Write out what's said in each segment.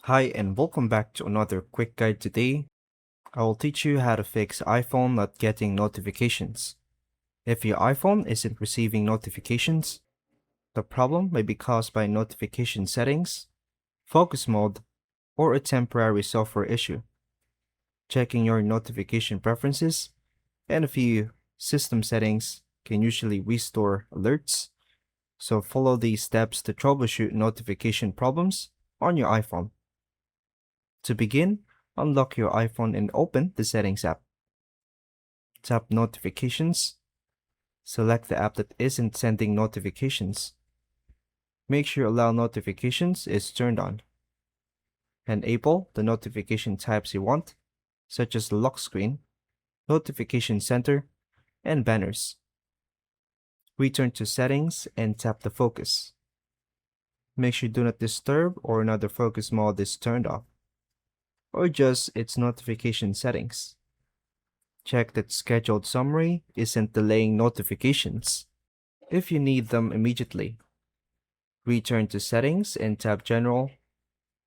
Hi and welcome back to another quick guide. Today, I will teach you how to fix iPhone not getting notifications. If your iPhone isn't receiving notifications, the problem may be caused by notification settings, focus mode, or a temporary software issue. Checking your notification preferences and a few system settings can usually restore alerts, so follow these steps to troubleshoot notification problems on your iPhone. To begin, unlock your iPhone and open the Settings app. Tap Notifications. Select the app that isn't sending notifications. Make sure Allow Notifications is turned on. Enable the notification types you want, such as the lock screen, notification center, and banners. Return to Settings and tap the focus. Make sure Do Not Disturb or another focus mode is turned off, or just its notification settings. Check that Scheduled Summary isn't delaying notifications. If you need them immediately, return to Settings and tap General,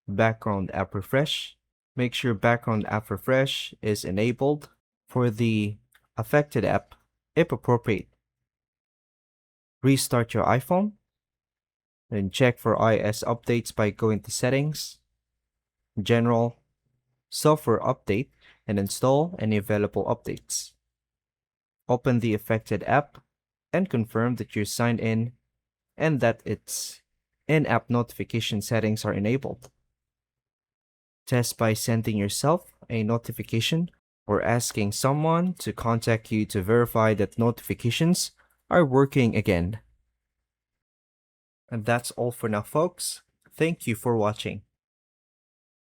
Background App Refresh. Make sure Background App Refresh is enabled for the affected app if appropriate. Restart your iPhone and check for iOS updates by going to Settings, General, Software Update, and install any available updates. Open the affected app and confirm that you're signed in and that its in-app notification settings are enabled. Test by sending yourself a notification or asking someone to contact you to verify that notifications are working again. And that's all for now, folks. Thank you for watching.